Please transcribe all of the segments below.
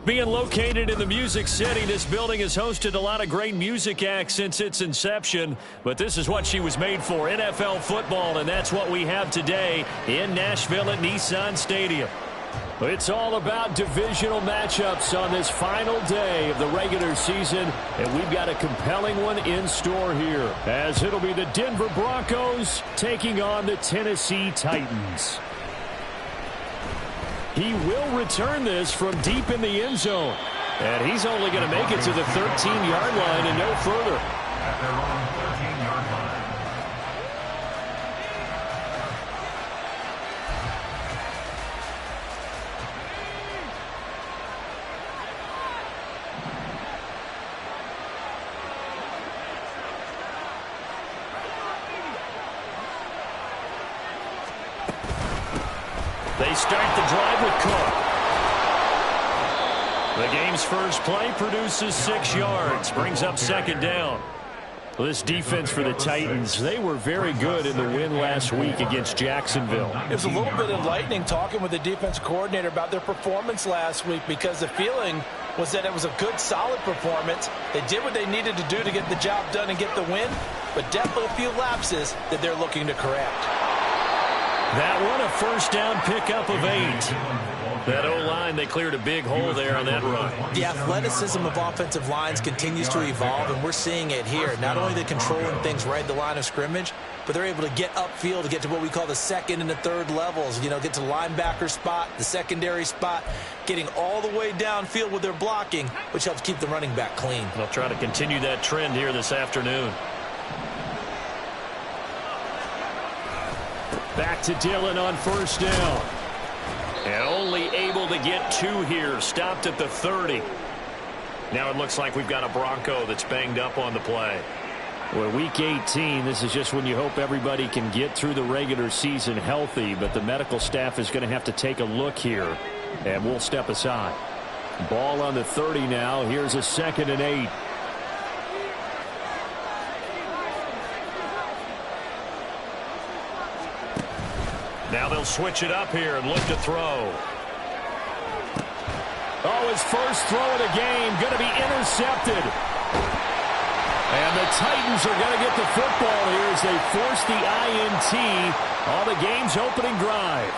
Being located in the Music City, this building has hosted a lot of great music acts since its inception, but this is what she was made for, NFL football, and that's what we have today in Nashville at Nissan Stadium. It's all about divisional matchups on this final day of the regular season, and we've got a compelling one in store here, as it'll be the Denver Broncos taking on the Tennessee Titans. He will return this from deep in the end zone. And he's only going to make it to the 13-yard line and no further. At their own 13-yard line. They start the drive with Cook. The game's first play produces 6 yards, brings up second down. Well, this defense for the Titans, they were very good in the win last week against Jacksonville. It was a little bit enlightening talking with the defense coordinator about their performance last week, because the feeling was that it was a good, solid performance. They did what they needed to do to get the job done and get the win, but definitely a few lapses that they're looking to correct. That one, a first down pickup of 8. That O-line, they cleared a big hole there on that run. The athleticism of offensive lines continues to evolve, and we're seeing it here. Not only are they controlling things right at the line of scrimmage, but they're able to get upfield to get to what we call the second and the third levels. You know, get to the linebacker spot, the secondary spot, getting all the way downfield with their blocking, which helps keep the running back clean. They'll try to continue that trend here this afternoon. Back to Dillon on first down. And only able to get 2 here. Stopped at the 30. Now it looks like we've got a Bronco that's banged up on the play. Well, week 18, this is just when you hope everybody can get through the regular season healthy, but the medical staff is going to have to take a look here, and we'll step aside. Ball on the 30 now. Here's a 2nd and 8. Now they'll switch it up here and look to throw. Oh, his first throw of the game going to be intercepted. And the Titans are going to get the football here as they force the INT on the game's opening drive.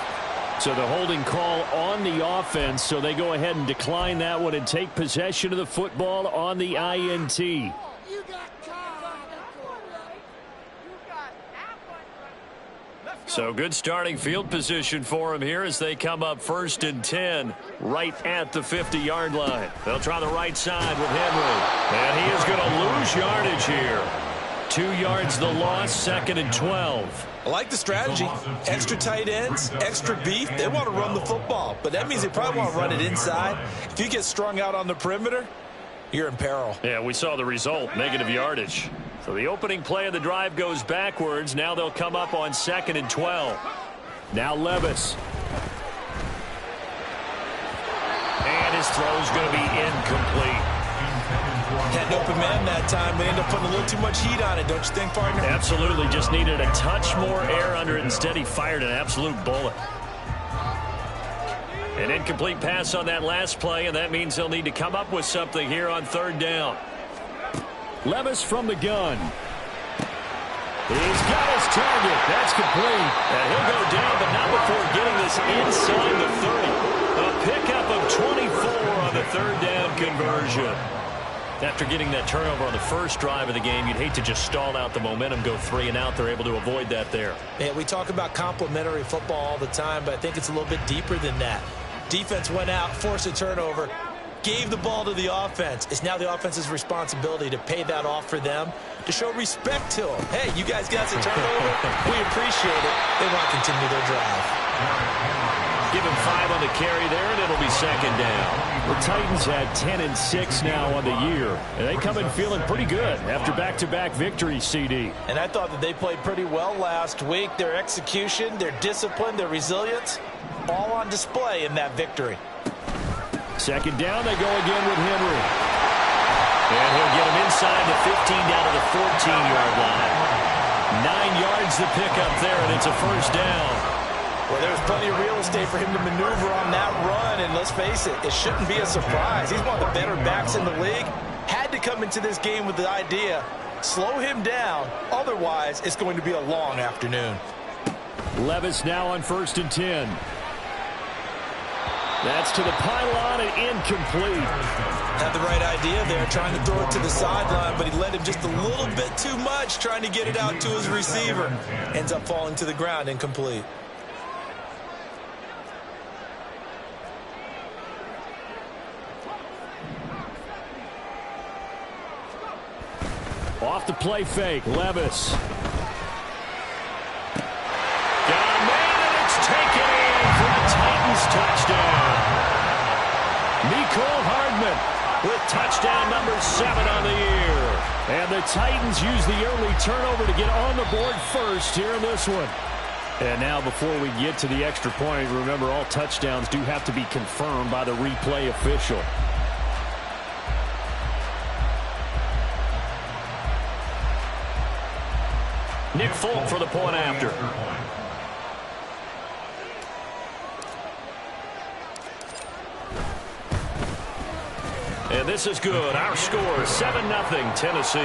So the holding call on the offense, so they go ahead and decline that one and take possession of the football on the INT. So good starting field position for him here as they come up 1st and 10 right at the 50-yard line. They'll try the right side with Henry. And he is going to lose yardage here. 2 yards the loss, 2nd and 12. I like the strategy. Extra tight ends, extra beef. They want to run the football, but that means they probably want to run it inside. If you get strung out on the perimeter, you're in peril. Yeah, we saw the result, negative yardage. So the opening play of the drive goes backwards. Now they'll come up on 2nd and 12. Now Levis. And his throw's going to be incomplete. Had an open man that time. They end up putting a little too much heat on it, don't you think, partner? Absolutely. Just needed a touch more air under it. Instead, he fired an absolute bullet. An incomplete pass on that last play, and that means they'll need to come up with something here on 3rd down. Levis from the gun. He's got his target. That's complete. And he'll go down, but not before getting this inside the 30. A pickup of 24 on the 3rd down conversion. After getting that turnover on the first drive of the game, you'd hate to just stall out the momentum, go 3 and out. They're able to avoid that there. Yeah, we talk about complementary football all the time, but I think it's a little bit deeper than that. Defense went out, forced a turnover. gave the ball to the offense. It's now the offense's responsibility to pay that off for them, to show respect to them. Hey, you guys got the turnover. We appreciate it. They want to continue their drive. Give him 5 on the carry there, and it'll be second down. The Titans had 10 and 6 now on the year, and they come in feeling pretty good after back-to-back victories, CD. And I thought that they played pretty well last week. Their execution, their discipline, their resilience, all on display in that victory. Second down, they go again with Henry. And he'll get him inside the 15 down to the 14-yard line. 9 yards the pickup there, and it's a first down. Well, there's plenty of real estate for him to maneuver on that run, and let's face it, it shouldn't be a surprise. He's one of the better backs in the league. Had to come into this game with the idea, slow him down, otherwise it's going to be a long afternoon. Levis now on 1st and 10. That's to the pylon and incomplete. Had the right idea there, trying to throw it to the sideline, but he led him just a little bit too much, trying to get it out to his receiver. Ends up falling to the ground, incomplete. Off the play fake, Levis. Got a man, and it's taken in for the Titans touchdown. Mecole Hardman with touchdown number 7 on the year. And the Titans use the early turnover to get on the board first here in this one. And now before we get to the extra point, remember all touchdowns do have to be confirmed by the replay official. Nick Folk for the point after. And this is good. Our score, 7-0 Tennessee.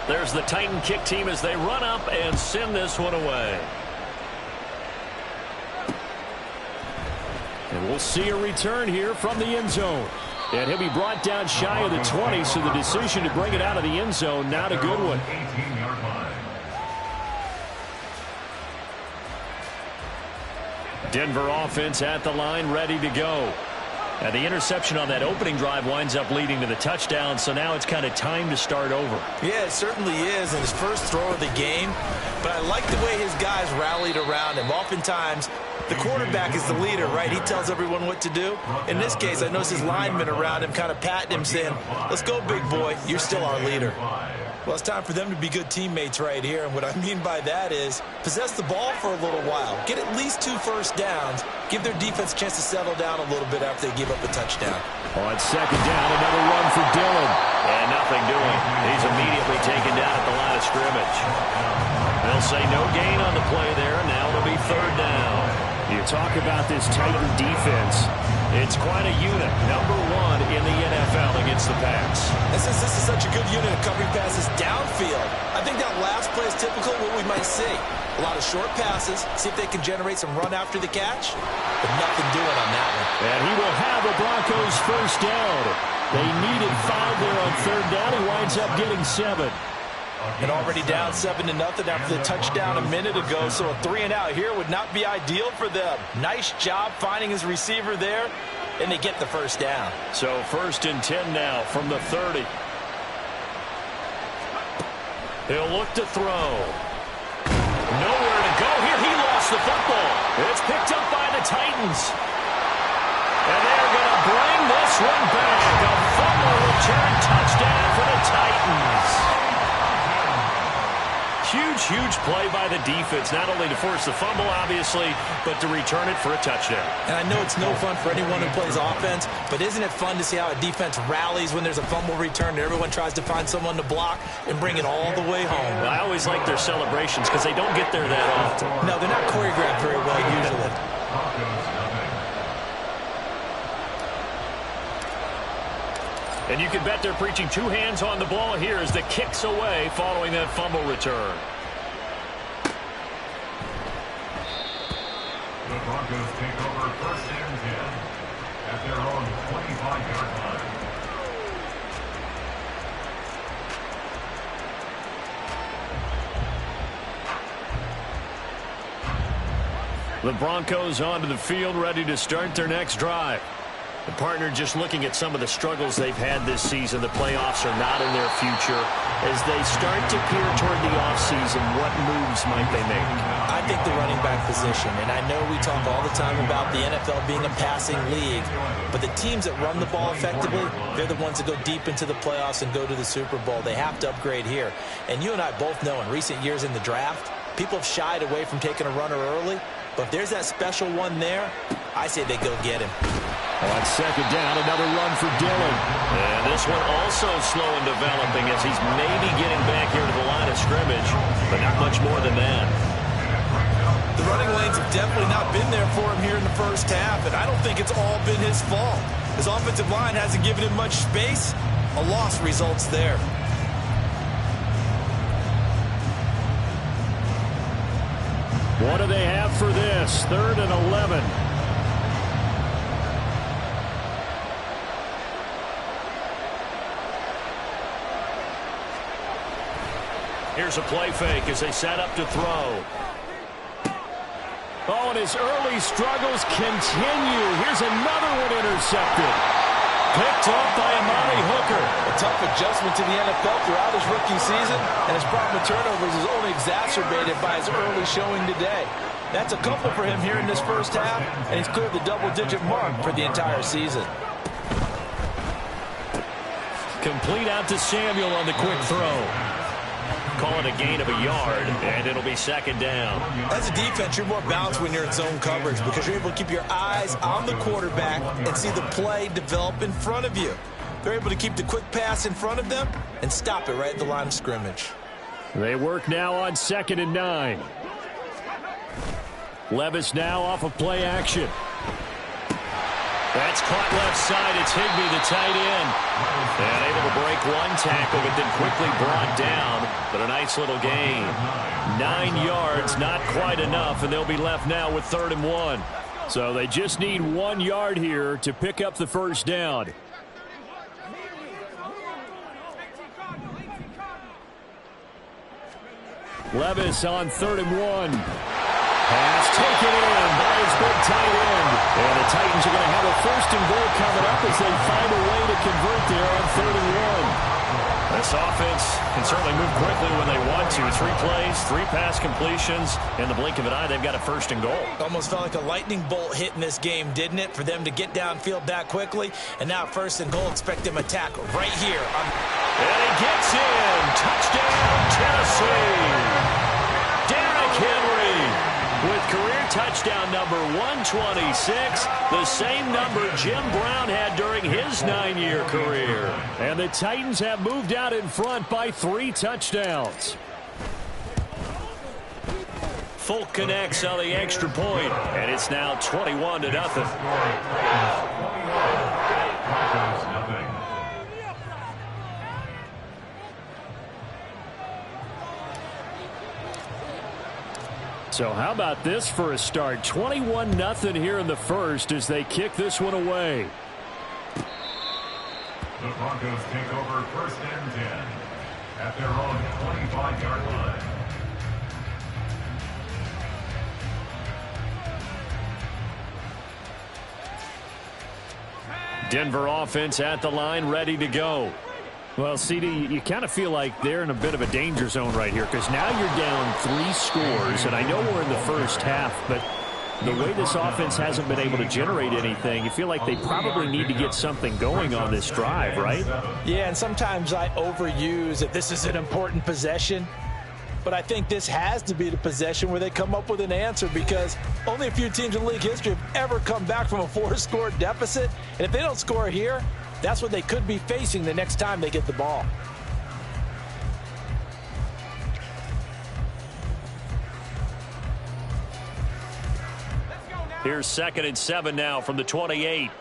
There's the Titan kick team as they run up and send this one away. And we'll see a return here from the end zone. And he'll be brought down shy of the 20, so the decision to bring it out of the end zone, not a good one. Denver offense at the line, ready to go. And the interception on that opening drive winds up leading to the touchdown, so now it's kind of time to start over. Yeah, it certainly is in his first throw of the game. But I like the way his guys rallied around him. Oftentimes, the quarterback is the leader, right? He tells everyone what to do. In this case, I noticed his linemen around him kind of patting him, saying, let's go, big boy. You're still our leader. Well, it's time for them to be good teammates right here. And what I mean by that is possess the ball for a little while. Get at least 2 first downs. Give their defense a chance to settle down a little bit after they give up a touchdown. On second down, another run for Dillon. And nothing doing. He's immediately taken down at the line of scrimmage. They'll say no gain on the play there. Now it'll be 3rd down. You talk about this Titan defense. It's quite a unit. Number 1 in the NFL against the pass. And since this is such a good unit of covering passes downfield, I think that last play is typical of what we might see. A lot of short passes, see if they can generate some run after the catch, but nothing doing on that one. And he will have the Broncos first down. They needed 5 there on 3rd down. He winds up getting 7. And already down 7-0 after the touchdown a minute ago, so a 3 and out here would not be ideal for them. Nice job finding his receiver there, and they get the first down. So 1st and 10 now from the 30. He'll look to throw. Nowhere to go here. He lost the football. It's picked up by the Titans. And they're going to bring this one back. A fumble return touchdown for the Titans. Huge play by the defense, not only to force the fumble, obviously, but to return it for a touchdown. And I know it's no fun for anyone who plays offense, but isn't it fun to see how a defense rallies when there's a fumble return and everyone tries to find someone to block and bring it all the way home? Well, I always like their celebrations because they don't get there that often. No, they're not choreographed very well usually. And you can bet they're preaching 2 hands on the ball here as the kick's away following that fumble return. The Broncos take over 1st and 10 at their own 25-yard line. The Broncos onto the field, ready to start their next drive. The partner just looking at some of the struggles they've had this season. The playoffs are not in their future. As they start to peer toward the offseason, what moves might they make? I think the running back position, and I know we talk all the time about the NFL being a passing league, but the teams that run the ball effectively, they're the ones that go deep into the playoffs and go to the Super Bowl. They have to upgrade here. And you and I both know in recent years in the draft, people have shied away from taking a runner early, but if there's that special one there, I say they go get him. On second down, another run for Dillon. And this one also slow in developing as he's maybe getting back here to the line of scrimmage, but not much more than that. The running lanes have definitely not been there for him here in the first half, and I don't think it's all been his fault. His offensive line hasn't given him much space. A loss results there. What do they have for this? 3rd and 11. Here's a play fake as they set up to throw. Oh, and his early struggles continue. Here's another one intercepted. Picked off by Amari Hooker. A tough adjustment to the NFL throughout his rookie season, and his problem with turnovers is only exacerbated by his early showing today. That's a couple for him here in this first half, and he's cleared the double-digit mark for the entire season. Complete out to Samuel on the quick throw. Call it a gain of a yard, and it'll be second down. As a defense, you're more balanced when you're in zone coverage because you're able to keep your eyes on the quarterback and see the play develop in front of you. They're able to keep the quick pass in front of them and stop it right at the line of scrimmage. They work now on 2nd and 9. Levis now off of play action. That's caught left side. It's Higbee, the tight end. And able to break one tackle, but then quickly brought down. But a nice little gain. 9 yards, not quite enough, and they'll be left now with 3rd and 1. So they just need 1 yard here to pick up the first down. Levis on 3rd and 1. Pass taken in by his big tight end. And the Titans are going to have a 1st and goal coming up as they find a way to convert there on 3rd and 1. This offense can certainly move quickly when they want to. 3 plays, 3 pass completions. In the blink of an eye, they've got a 1st and goal. Almost felt like a lightning bolt hit in this game, didn't it? For them to get downfield that quickly. And now 1st and goal, expect them attack right here. And he gets in. Touchdown, Tennessee. Derrick Henry with career touchdown number 126, the same number Jim Brown had during his 9-year career. And the Titans have moved out in front by 3 touchdowns. Folk connects on the extra point, and it's now 21-0. So how about this for a start? 21-0 here in the first as they kick this one away. The Broncos take over 1st and 10 at their own 25-yard line. Denver offense at the line, ready to go. Well, CD, you kind of feel like they're in a bit of a danger zone right here because now you're down 3 scores, and I know we're in the first half, but the way this offense hasn't been able to generate anything, you feel like they probably need to get something going on this drive, right? Yeah, and sometimes I overuse that this is an important possession, but I think this has to be the possession where they come up with an answer because only a few teams in league history have ever come back from a 4-score deficit, and if they don't score here, that's what they could be facing the next time they get the ball. Here's 2nd and 7 now from the 28.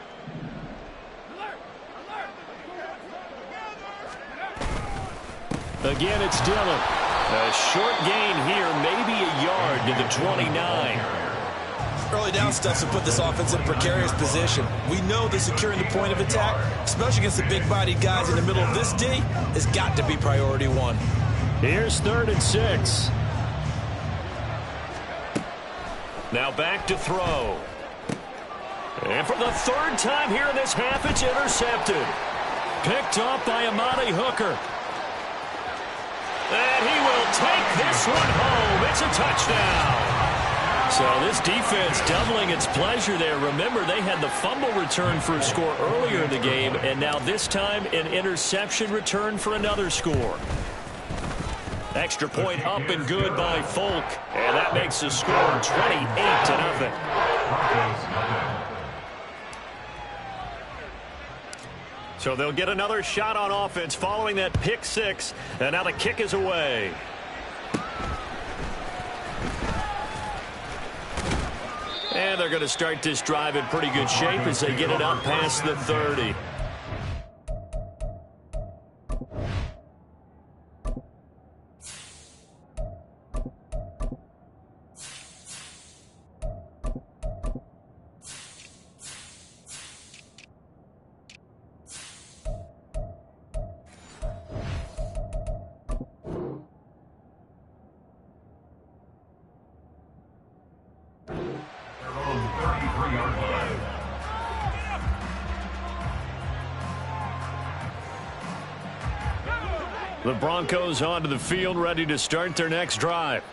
Again, it's Dillon. A short gain here, maybe a yard to the 29. Early down stuff to put this offense in a precarious position. We know that securing the point of attack, especially against the big-bodied guys in the middle of this D, has got to be priority 1. Here's 3rd and 6. Now back to throw. And for the third time here in this half, it's intercepted. Picked off by Amani Hooker. And he will take this one home. It's a touchdown. So this defense doubling its pleasure there. Remember, they had the fumble return for a score earlier in the game, and now this time an interception return for another score. Extra point up and good by Folk, and that makes the score 28-0. So they'll get another shot on offense following that pick six, and now the kick is away. And they're going to start this drive in pretty good shape as they get it up past the 30. The Broncos onto the field, ready to start their next drive.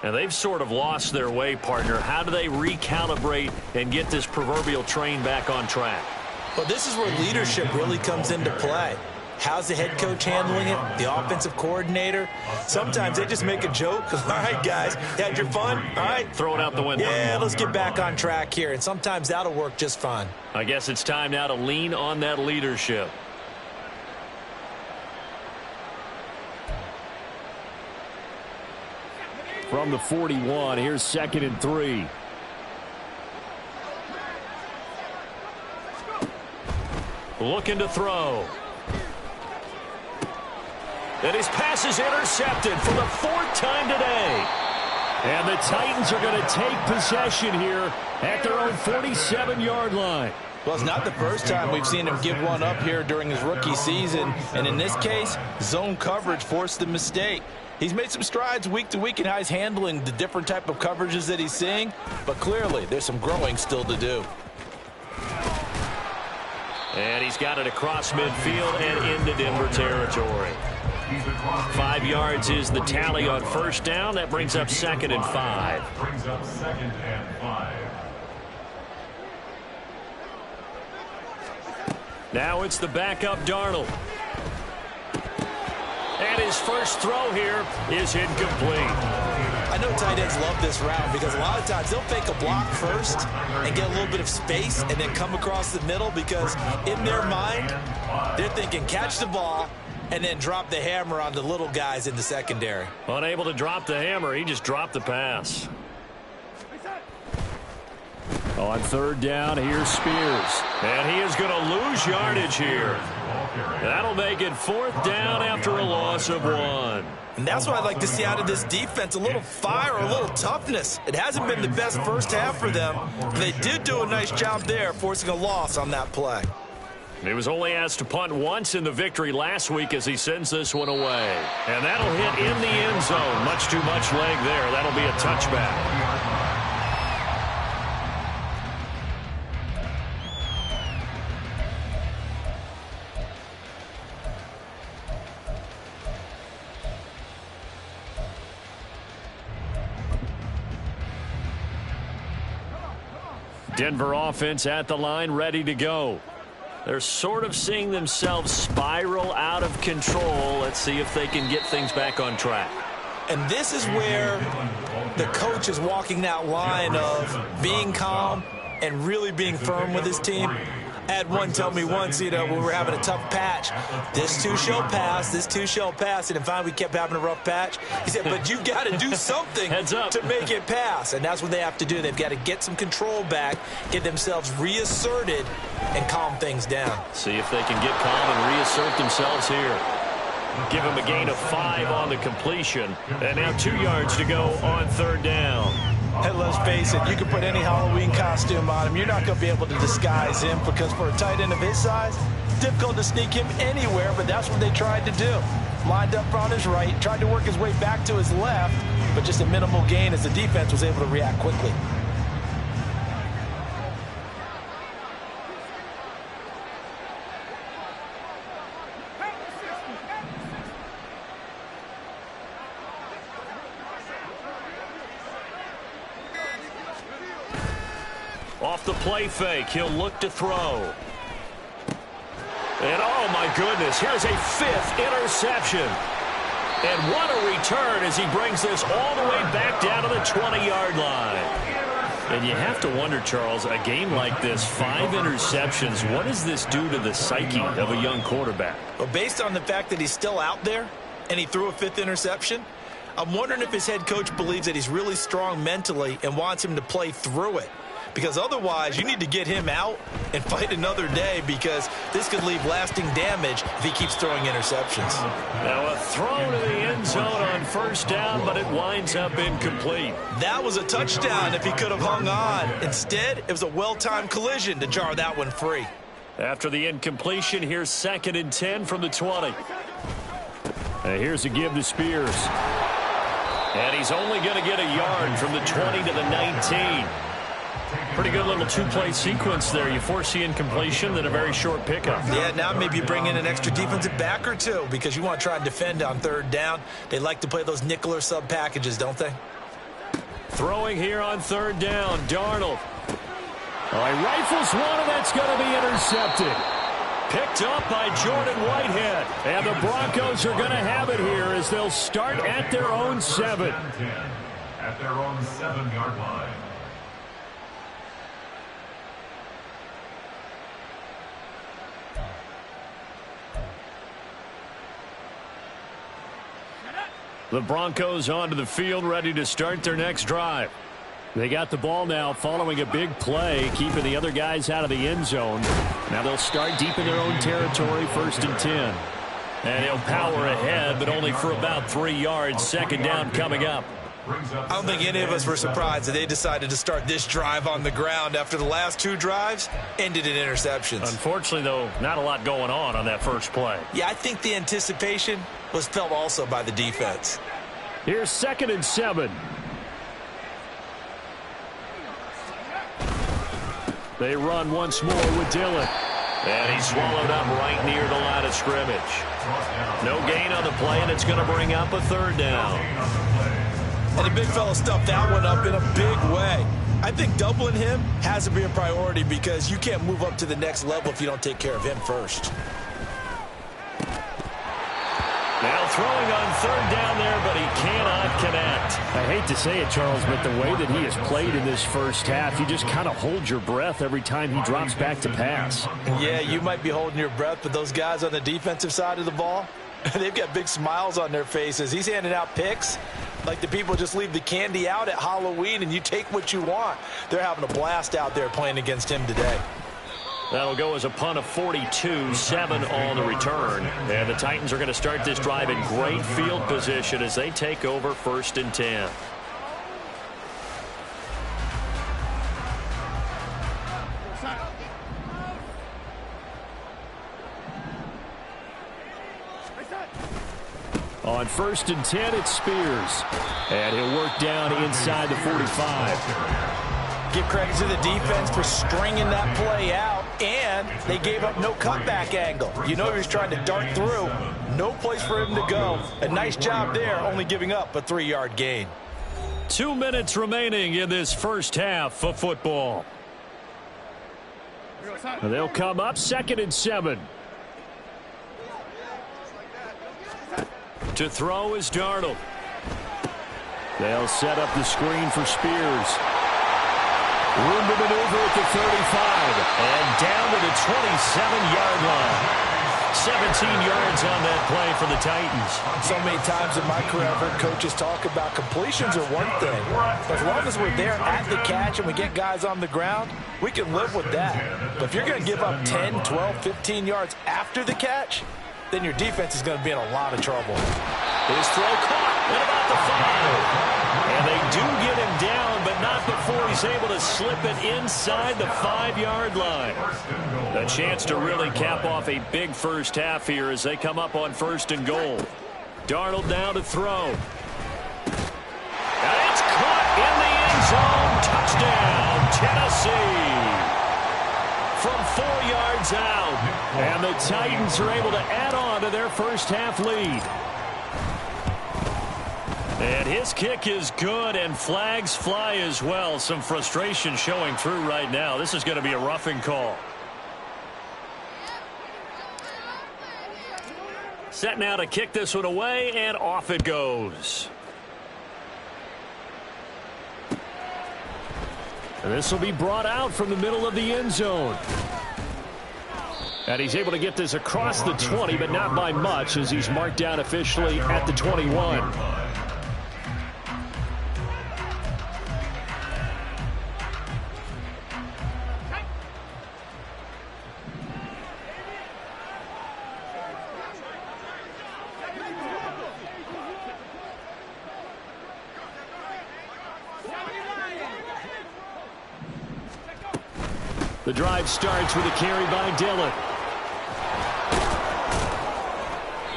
And they've sort of lost their way, partner. How do they recalibrate and get this proverbial train back on track? Well, this is where leadership really comes into play. How's the head coach handling it? The offensive coordinator? Sometimes they just make a joke. All right, guys, had your fun? All right. Throw it out the window. Yeah, let's get back on track here. And sometimes that'll work just fine. I guess it's time now to lean on that leadership. From the 41, here's 2nd and 3. Looking to throw. And his pass is intercepted for the 4th time today. And the Titans are going to take possession here at their own 47-yard line. Well, it's not the first time we've seen him give one up here during his rookie season. And in this case, zone coverage forced the mistake. He's made some strides week to week in how he's handling the different type of coverages that he's seeing. But clearly, there's some growing still to do. And he's got it across midfield and into Denver territory. 5 yards is the tally on first down. That brings up 2nd and 5. Brings up 2nd and 5. Now it's the backup Darnold. And his first throw here is incomplete. I know tight ends love this route because a lot of times they'll fake a block first and get a little bit of space and then come across the middle because in their mind, they're thinking catch the ball and then drop the hammer on the little guys in the secondary. Unable to drop the hammer, he just dropped the pass. On 3rd down, here's Spears. And he is going to lose yardage here. That'll make it 4th down after a loss of 1. And that's what I'd like to see out of this defense, a little fire, a little toughness. It hasn't been the best first half for them. They did do a nice job there, forcing a loss on that play. He was only asked to punt once in the victory last week as he sends this one away. And that'll hit in the end zone. Much too much leg there. That'll be a touchback. Denver offense at the line, ready to go. They're sort of seeing themselves spiral out of control. Let's see if they can get things back on track. And this is where the coach is walking that line of being calm and really being firm with his team. I had one tell me once, you know, when we were having a tough patch, this too shall pass, this too shall pass. And finally we kept having a rough patch. He said, but you've got to do something to make it pass. And that's what they have to do. They've got to get some control back, get themselves reasserted, and calm things down. See if they can get calm and reassert themselves here. Give him a gain of 5 on the completion. And now 2 yards to go on 3rd down. And let's face it, you can put any Halloween costume on him. You're not going to be able to disguise him because for a tight end of his size, difficult to sneak him anywhere, but that's what they tried to do. Lined up on his right, tried to work his way back to his left, but just a minimal gain as the defense was able to react quickly. Off the play fake, he'll look to throw. And oh my goodness, here's a 5th interception. And what a return as he brings this all the way back down to the 20-yard line. And you have to wonder, Charles, a game like this, 5 interceptions, what does this do to the psyche of a young quarterback? Well, based on the fact that he's still out there and he threw a 5th interception, I'm wondering if his head coach believes that he's really strong mentally and wants him to play through it. Because otherwise, you need to get him out and fight another day, because this could leave lasting damage if he keeps throwing interceptions. Now a throw to the end zone on 1st down, but it winds up incomplete. That was a touchdown if he could have hung on. Instead, it was a well-timed collision to jar that one free. After the incompletion, here's 2nd and 10 from the 20. Here's a give to Spears. And he's only going to get a yard from the 20 to the 19. Pretty good little 2-play sequence there. You force the incompletion, then a very short pickup. Yeah, now maybe you bring in an extra defensive back or two, because you want to try and defend on 3rd down. They like to play those nickel or sub packages, don't they? Throwing here on 3rd down, Darnold. All right, rifles one, and that's going to be intercepted. Picked up by Jordan Whitehead. And the Broncos are going to have it here as they'll start at their own 7. At their own 7-yard line. The Broncos onto the field, ready to start their next drive. They got the ball now following a big play, keeping the other guys out of the end zone. Now they'll start deep in their own territory, 1st and 10. And he'll power ahead, but only for about 3 yards. 2nd down coming up. I don't think any of us were surprised that they decided to start this drive on the ground after the last 2 drives ended in interceptions. Unfortunately, though, not a lot going on that first play. Yeah, I think the anticipation was felt also by the defense. Here's 2nd and 7. They run once more with Dillon. And he's swallowed up right near the line of scrimmage. No gain on the play, and it's going to bring up a 3rd down. And the big fella stuffed that one up in a big way. I think doubling him has to be a priority, because you can't move up to the next level if you don't take care of him first. Now throwing on 3rd down there, but he cannot connect. I hate to say it, Charles, but the way that he has played in this first half, you just kind of hold your breath every time he drops back to pass. Yeah, you might be holding your breath, but those guys on the defensive side of the ball, they've got big smiles on their faces. He's handing out picks like the people just leave the candy out at Halloween and you take what you want. They're having a blast out there playing against him today. That'll go as a punt of 42, 7 on the return. And the Titans are going to start this drive in great field position as they take over 1st and 10. On 1st and 10, it's Spears. And he'll work down inside the 45. Give credit to the defense for stringing that play out, and they gave up no cutback angle. You know he was trying to dart through. No place for him to go. A nice job there, only giving up a 3-yard gain. 2 minutes remaining in this first half of football. They'll come up 2nd and 7. To throw is Darnold. They'll set up the screen for Spears. Room to maneuver at the 35. And down to the 27-yard line. 17 yards on that play for the Titans. So many times in my career, I've heard coaches talk about completions are one thing. But as long as we're there at the catch and we get guys on the ground, we can live with that. But if you're going to give up 10, 12, 15 yards after the catch, then your defense is going to be in a lot of trouble. His throw caught at about the 5. And they do get him down, but not before he's able to slip it inside the 5-yard line. A chance to really cap off a big first half here as they come up on 1st and goal. Darnold now to throw. And it's caught in the end zone. Touchdown, Tennessee. From 4 yards out. And the Titans are able to add on to their first half lead. And his kick is good, and flags fly as well. Some frustration showing through right now. This is going to be a roughing call. Set now to kick this one away, and off it goes. And this will be brought out from the middle of the end zone. And he's able to get this across the 20, but not by much, as he's marked down officially at the 21. The drive starts with a carry by Dillon.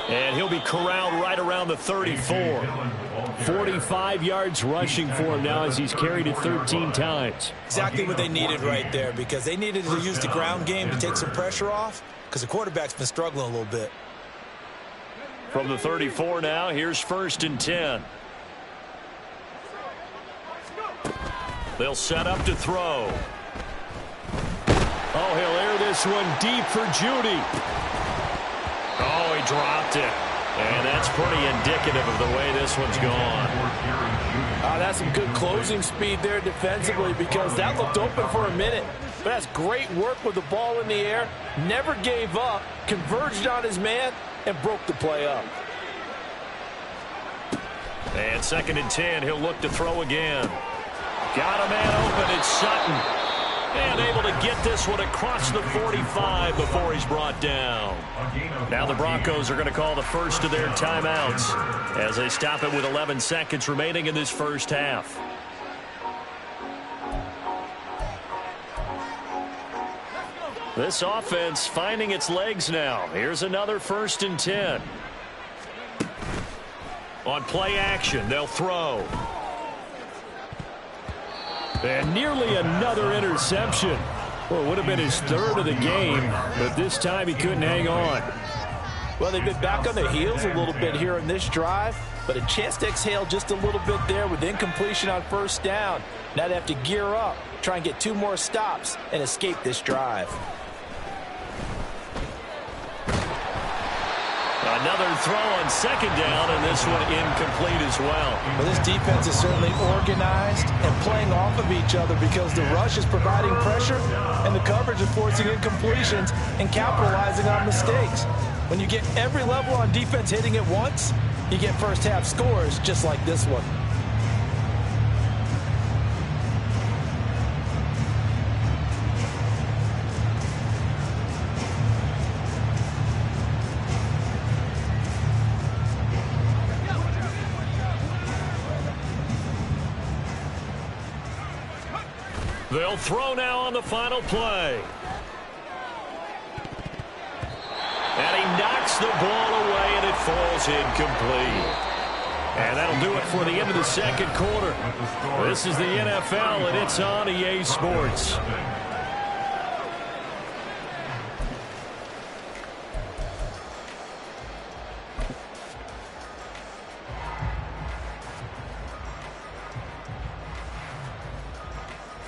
And he'll be corralled right around the 34. 45 yards rushing for him now as he's carried it 13 times. Exactly what they needed right there, because they needed to use the ground game to take some pressure off, because the quarterback's been struggling a little bit. From the 34 now, here's 1st and 10. They'll set up to throw. Oh, he'll air this one deep for Judy. Oh, he dropped it. And that's pretty indicative of the way this one's gone. That's some good closing speed there defensively, because that looked open for a minute. But that's great work with the ball in the air. Never gave up, converged on his man, and broke the play up. And 2nd and 10, he'll look to throw again. Got a man open, it's Sutton. And able to get this one across the 45 before he's brought down. Now the Broncos are going to call the first of their timeouts as they stop it with 11 seconds remaining in this first half. This offense finding its legs now. Here's another 1st and 10. On play action, they'll throw. And nearly another interception. Well, it would have been his 3rd of the game, but this time he couldn't hang on. Well, they've been back on their heels a little bit here in this drive, but a chance to exhale just a little bit there with incompletion on 1st down. Now they have to gear up, try and get 2 more stops, and escape this drive. Another throw on 2nd down, and this one incomplete as well. Well, this defense is certainly organized and playing off of each other, because the rush is providing pressure and the coverage is forcing incompletions and capitalizing on mistakes. When you get every level on defense hitting at once, you get first half scores just like this one. They'll throw now on the final play. And he knocks the ball away, and it falls incomplete. And that'll do it for the end of the 2nd quarter. This is the NFL, and it's on EA Sports.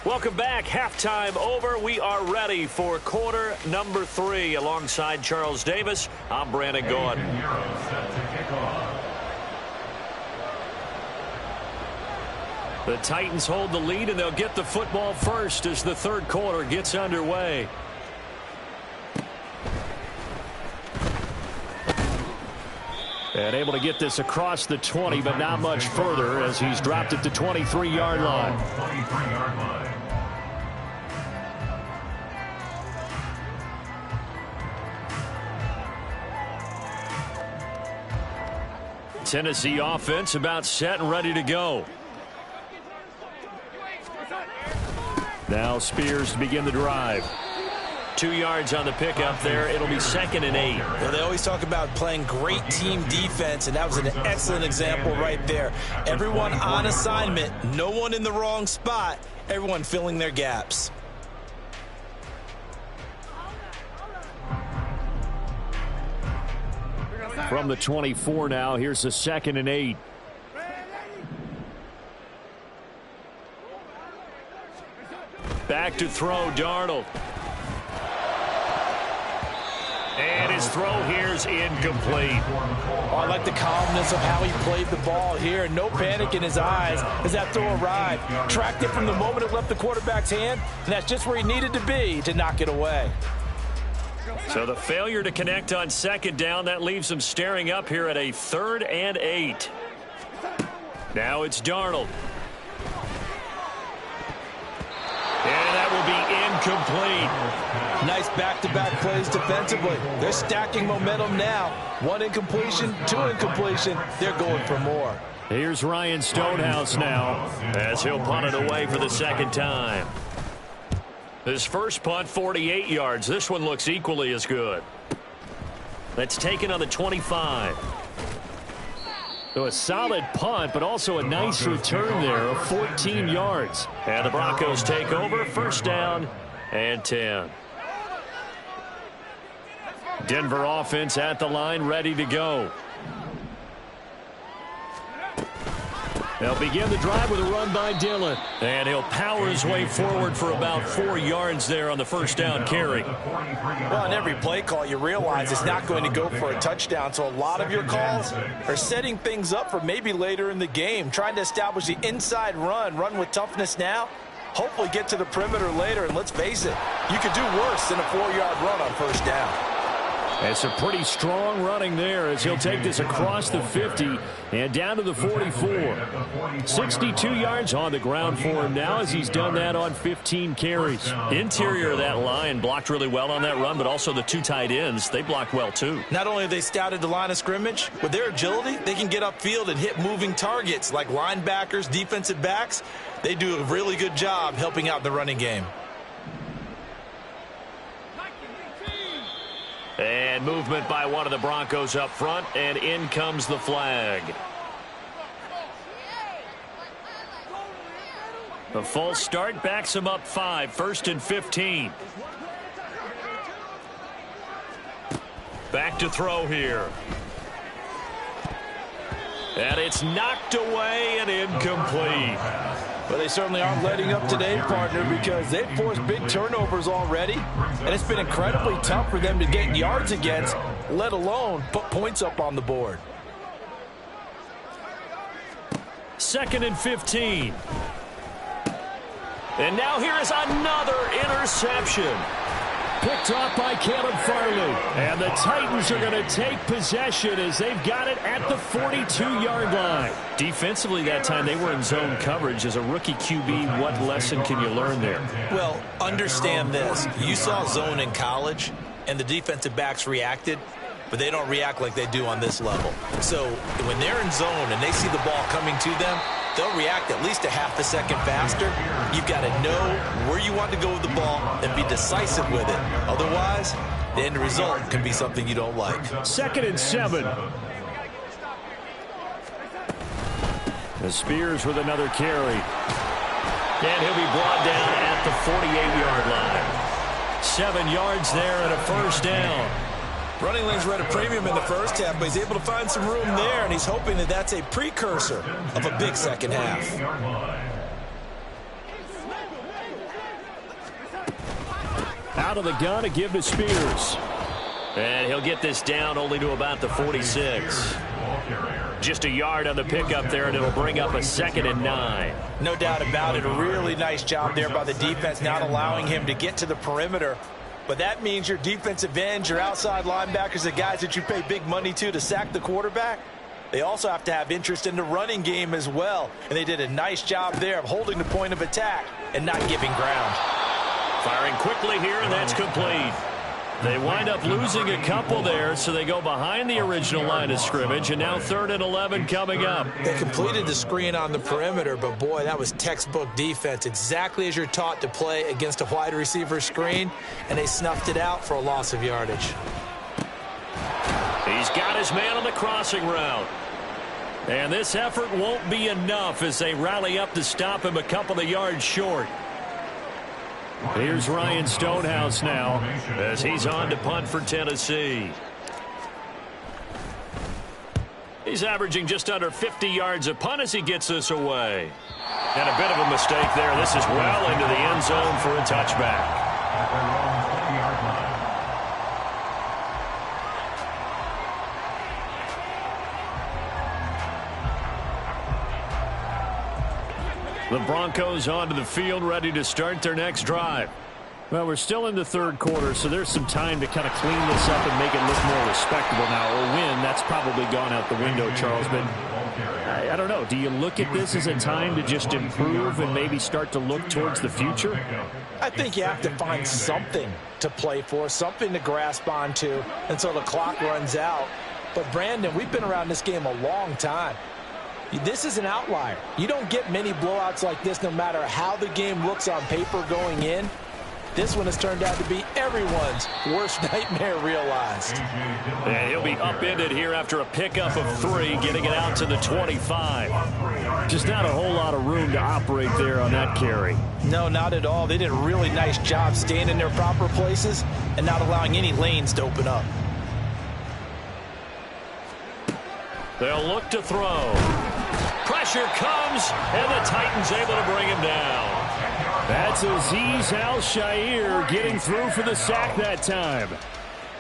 Welcome back. Halftime over. We are ready for quarter number 3. Alongside Charles Davis, I'm Brandon Gordon. The Titans hold the lead, and they'll get the football first as the 3rd quarter gets underway. And able to get this across the 20, but not much further as he's dropped it to 23-yard line. 23-yard line. Tennessee offense about set and ready to go. Now Spears to begin the drive. 2 yards on the pickup there. It'll be 2nd and 8. Well, they always talk about playing great team defense, and that was an excellent example right there. Everyone on assignment, no one in the wrong spot, everyone filling their gaps. From the 24 now, here's the 2nd and 8. Back to throw, Darnold. And his throw here's incomplete. Oh, I like the calmness of how he played the ball here. No panic in his eyes as that throw arrived. Tracked it from the moment it left the quarterback's hand, and that's just where he needed to be to knock it away. So the failure to connect on second down, that leaves him staring up here at a 3rd and 8. Now it's Darnold. And that will be incomplete. Nice back-to-back plays defensively. They're stacking momentum now. 1 incompletion, 2 incompletion. They're going for more. Here's Ryan Stonehouse now as he'll punt it away for the 2nd time. His first punt, 48 yards. This one looks equally as good. That's taken on the 25. So a solid punt, but also a nice return there of 14 yards. And the Broncos take over, 1st down and 10. Denver offense at the line, ready to go. They'll begin the drive with a run by Dillon. And he'll power his way forward for about 4 yards there on the 1st down carry. Well, in every play call, you realize it's not going to go for a touchdown. So a lot of your calls are setting things up for maybe later in the game, trying to establish the inside run with toughness now. Hopefully get to the perimeter later, and let's face it, you could do worse than a 4-yard run on 1st down. It's a pretty strong running there as he'll take this across the 50 and down to the 44. 62 yards on the ground for him now as he's done that on 15 carries. Interior of that line blocked really well on that run, but also the 2 tight ends, they blocked well too. Not only have they scouted the line of scrimmage, with their agility, they can get upfield and hit moving targets like linebackers, defensive backs. They do a really good job helping out the running game. And movement by one of the Broncos up front, and in comes the flag. The false start backs him up 5, 1st and 15. Back to throw here. And it's knocked away and incomplete. Well, they certainly aren't letting up today, partner, because they've forced big turnovers already, and it's been incredibly tough for them to get yards against, let alone put points up on the board. 2nd and 15. And now here is another interception. Picked off by Caleb Farley. And the Titans are going to take possession as they've got it at the 42-yard line. Defensively that time they were in zone coverage. As a rookie QB, what lesson can you learn there? Well, understand this. You saw zone in college, and the defensive backs reacted, but they don't react like they do on this level. So when they're in zone and they see the ball coming to them, they'll react at least a half a second faster. You've got to know where you want to go with the ball and be decisive with it. Otherwise, the end result can be something you don't like. 2nd and 7. The Spears with another carry. And he'll be brought down at the 48-yard line. 7 yards there and a 1st down. Running lanes were at a premium in the first half, but he's able to find some room there, and he's hoping that that's a precursor of a big second half. Out of the gun to give to Spears. And he'll get this down only to about the 46. Just a yard on the pickup there, and it'll bring up a 2nd and 9. No doubt about it. A really nice job there by the defense, not allowing him to get to the perimeter. But that means your defensive ends, your outside linebackers, the guys that you pay big money to sack the quarterback, they also have to have interest in the running game as well. And they did a nice job there of holding the point of attack and not giving ground. Firing quickly here, and that's complete. They wind up losing a couple there, so they go behind the original line of scrimmage, and now 3rd and 11 coming up. They completed the screen on the perimeter, but boy, that was textbook defense, exactly as you're taught to play against a wide receiver screen, and they snuffed it out for a loss of yardage. He's got his man on the crossing route. And this effort won't be enough as they rally up to stop him a couple of yards short. Here's Ryan Stonehouse now as he's on to punt for Tennessee. He's averaging just under 50 yards a punt as he gets this away. And a bit of a mistake there. This is well into the end zone for a touchback. At their own 20-yard line. The Broncos onto the field, ready to start their next drive. Well, we're still in the third quarter, so there's some time to kind of clean this up and make it look more respectable now. Or win, that's probably gone out the window, Charles. But I don't know. Do you look at this as a time to just improve and maybe start to look towards the future? I think you have to find something to play for, something to grasp onto until the clock runs out. But, Brandon, we've been around this game a long time. This is an outlier. You don't get many blowouts like this no matter how the game looks on paper going in. This one has turned out to be everyone's worst nightmare realized. And he'll be upended here after a pickup of 3, getting it out to the 25. Just not a whole lot of room to operate there on that carry. No, not at all. They did a really nice job staying in their proper places and not allowing any lanes to open up. They'll look to throw. Pressure comes, and the Titans able to bring him down. That's Azeez Al-Shaair getting through for the sack that time.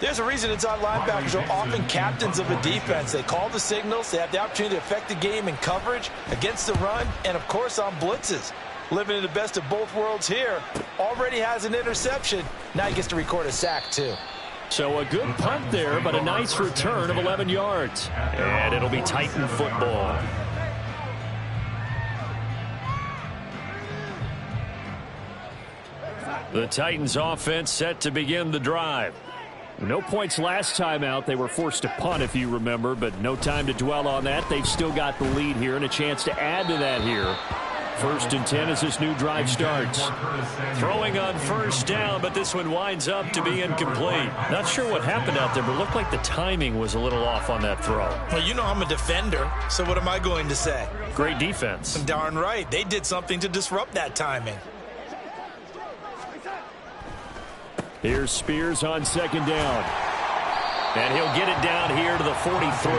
There's a reason inside linebackers are often captains of a defense. They call the signals. They have the opportunity to affect the game in coverage, against the run, and, of course, on blitzes. Living in the best of both worlds here. Already has an interception. Now he gets to record a sack, too. So a good punt there, but a nice return of 11 yards. And it'll be Titan football. The Titans offense set to begin the drive. No points last time out. They were forced to punt, if you remember, but no time to dwell on that. They've still got the lead here and a chance to add to that here. 1st and 10 as this new drive starts. Throwing on first down, but this one winds up to be incomplete. Not sure what happened out there, but it looked like the timing was a little off on that throw. Well, you know I'm a defender, so what am I going to say? Great defense. Darn right. They did something to disrupt that timing. Here's Spears on 2nd down. And he'll get it down here to the 43.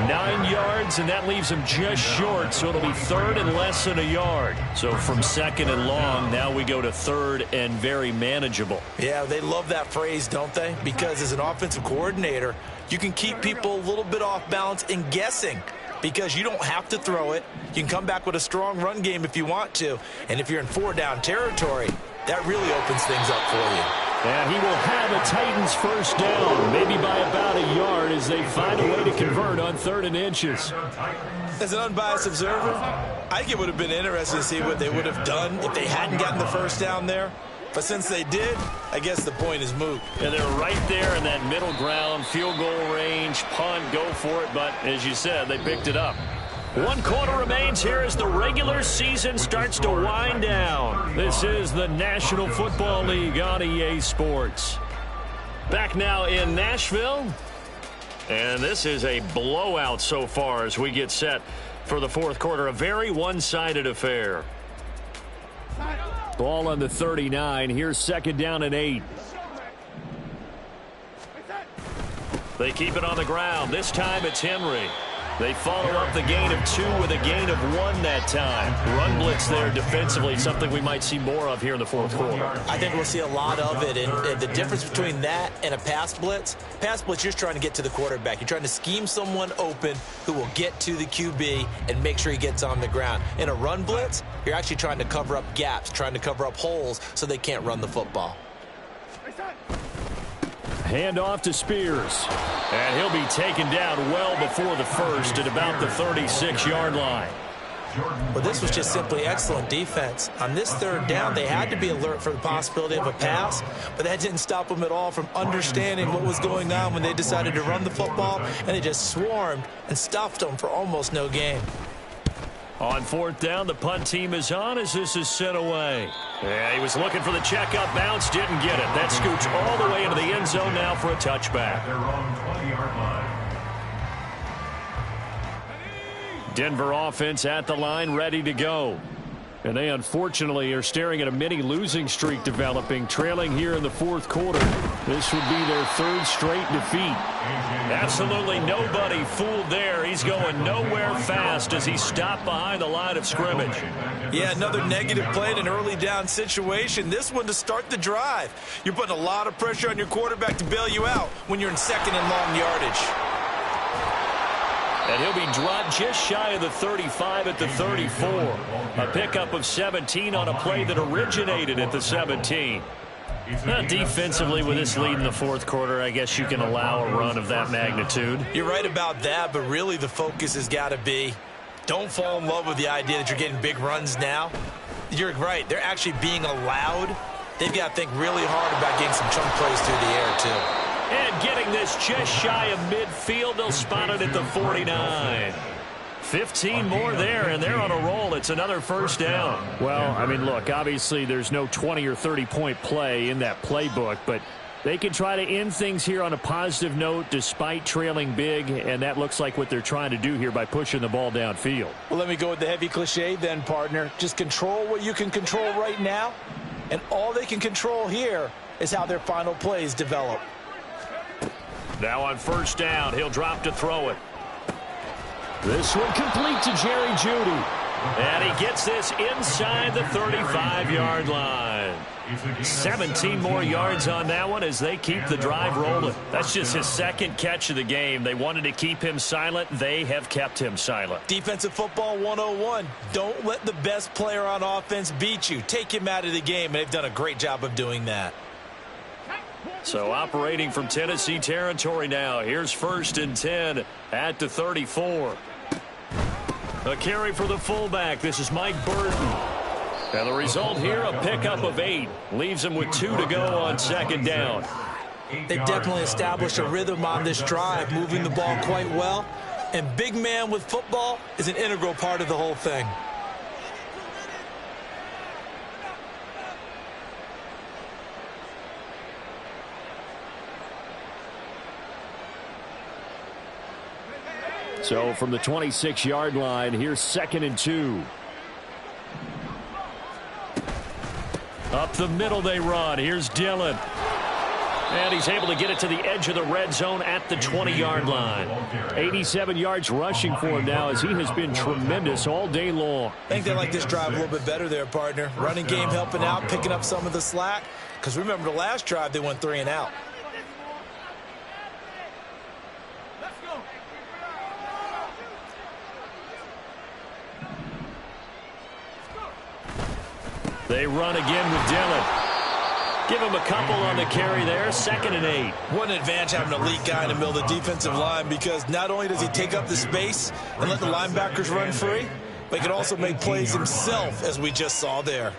9 yards, and that leaves him just short, so it'll be 3rd and less than a yard. So from 2nd and long, now we go to 3rd and very manageable. Yeah, they love that phrase, don't they? Because as an offensive coordinator, you can keep people a little bit off balance and guessing because you don't have to throw it. You can come back with a strong run game if you want to. And if you're in 4-down territory, that really opens things up for you. And he will have a Titans first down, maybe by about a yard as they find a way to convert on 3rd and inches. As an unbiased observer, I think it would have been interesting to see what they would have done if they hadn't gotten the first down there. But since they did, I guess the point is moot. And they're right there in that middle ground, field goal range, punt, go for it. But as you said, they picked it up. 1 quarter remains here as the regular season starts to wind down. This is the National Football League on EA Sports. Back now in Nashville. And this is a blowout so far as we get set for the 4th quarter. A very one-sided affair. Ball on the 39. Here's 2nd down and 8. They keep it on the ground. This time it's Henry. They follow up the gain of 2 with a gain of 1 that time. Run blitz there defensively, something we might see more of here in the 4th quarter. I think we'll see a lot of it. And the difference between that and a pass blitz, you're just trying to get to the quarterback. You're trying to scheme someone open who will get to the QB and make sure he gets on the ground. In a run blitz, you're actually trying to cover up gaps, trying to cover up holes so they can't run the football. Hand off to Spears. And he'll be taken down well before the first at about the 36-yard line. Well, this was just simply excellent defense. On this 3rd down, they had to be alert for the possibility of a pass, but that didn't stop them at all from understanding what was going on when they decided to run the football, and they just swarmed and stuffed them for almost no gain. On 4th down, the punt team is on as this is sent away. Yeah, he was looking for the checkup bounce, didn't get it. That scoots all the way into the end zone now for a touchback. Their own 20-yard line. Denver offense at the line, ready to go. And they unfortunately are staring at a mini losing streak developing, trailing here in the fourth quarter. This would be their third straight defeat. Absolutely nobody fooled there. He's going nowhere fast as he stopped behind the line of scrimmage. Yeah, another negative play in an early down situation. This one to start the drive. You're putting a lot of pressure on your quarterback to bail you out when you're in second and long yardage. And he'll be dropped just shy of the 35 at the 34. A pickup of 17 on a play that originated at the 17. Defensively, with this lead in the fourth quarter, I guess you can allow a run of that magnitude. You're right about that, but really the focus has got to be, don't fall in love with the idea that you're getting big runs now. You're right. They're actually being allowed. They've got to think really hard about getting some chunk plays through the air, too. And getting this just shy of midfield, they'll spot it at the 49. 15 more there, and they're on a roll. It's another first down. Well, I mean, look, obviously there's no 20 or 30-point play in that playbook, but they can try to end things here on a positive note despite trailing big, and that looks like what they're trying to do here by pushing the ball downfield. Well, let me go with the heavy cliche then, partner. Just control what you can control right now, and all they can control here is how their final plays develop. Now on first down, he'll drop to throw it. This one complete to Jerry Jeudy. And he gets this inside the 35-yard line. 17 more yards on that one as they keep the drive rolling. That's just his second catch of the game. They wanted to keep him silent. They have kept him silent. Defensive football 101. Don't let the best player on offense beat you. Take him out of the game, and they've done a great job of doing that. So operating from Tennessee territory now. Here's first and 10 at the 34. A carry for the fullback. This is Mike Burton. And the result here, a pickup of 8. Leaves him with 2 to go on second down. They've definitely established a rhythm on this drive, moving the ball quite well. And big man with football is an integral part of the whole thing. So from the 26-yard line, here's second and 2. Up the middle they run. Here's Dillon. And he's able to get it to the edge of the red zone at the 20-yard line. 87 yards rushing for him now as he has been tremendous all day long. I think they like this drive a little bit better there, partner. Running game helping out, picking up some of the slack. Because remember the last drive, they went 3 and out. They run again with Dillon. Give him a couple on the carry there. Second and 8. What an advantage having an elite guy in the middle of the defensive line, because not only does he take up the space and let the linebackers run free, but he can also make plays himself, as we just saw there.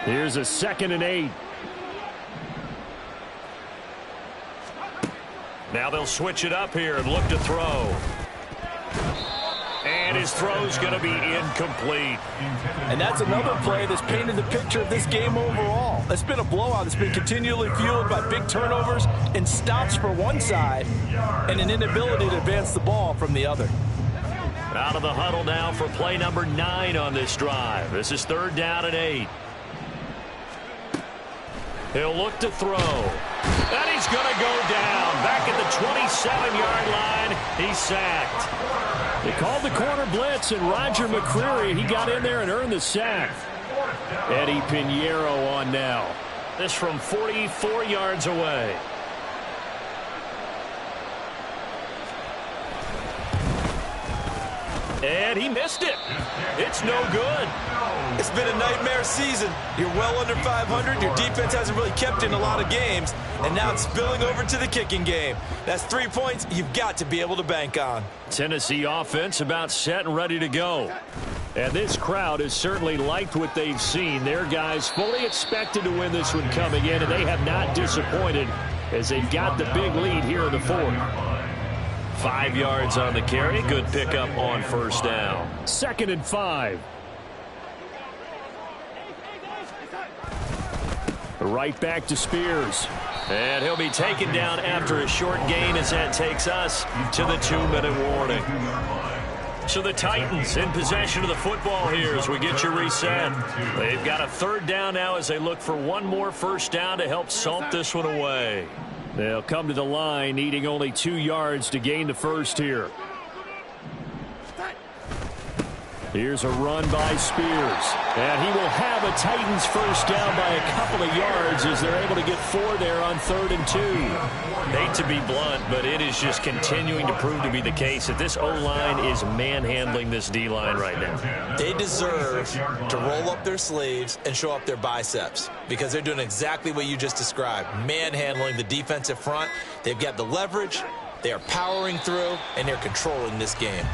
Here's a second and 8. Now they'll switch it up here and look to throw. And his throw's going to be incomplete. And that's another play that's painted the picture of this game overall. It's been a blowout. It's been continually fueled by big turnovers and stops for one side and an inability to advance the ball from the other. Out of the huddle now for play number 9 on this drive. This is third down and 8. He'll look to throw. And he's going to go down. Back at the 27-yard line, he's sacked. They called the corner blitz, and Roger McCreary, he got in there and earned the sack. Eddie Pinheiro on now. This from 44 yards away. And he missed it. It's no good. It's been a nightmare season. You're well under 500. Your defense hasn't really kept in a lot of games. And now it's spilling over to the kicking game. That's 3 points you've got to be able to bank on. Tennessee offense about set and ready to go. And this crowd has certainly liked what they've seen. Their guys fully expected to win this one coming in, and they have not disappointed as they've got the big lead here in the fourth. 5 yards on the carry. Good pickup on first down. Second and 5. Right back to Spears. And he'll be taken down after a short gain as that takes us to the 2-minute warning. So the Titans in possession of the football here as we get you reset. They've got a 3rd down now as they look for one more first down to help salt this one away. They'll come to the line needing only 2 yards to gain the first here. Here's a run by Spears. And he will have a Titans first down by a couple of yards as they're able to get 4 there on 3rd and 2. Hate to be blunt, but it is just continuing to prove to be the case that this O-line is manhandling this D-line right now. They deserve to roll up their sleeves and show up their biceps because they're doing exactly what you just described, manhandling the defensive front. They've got the leverage, they are powering through, and they're controlling this game.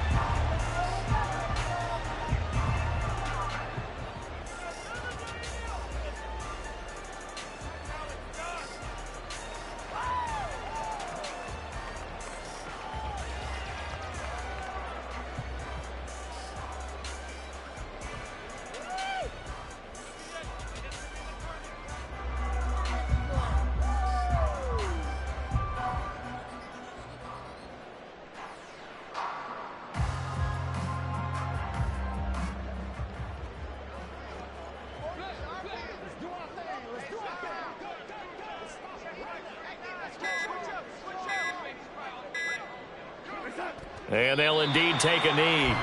And they'll indeed take a knee.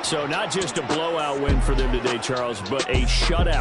So not just a blowout win for them today, Charles, but a shutout.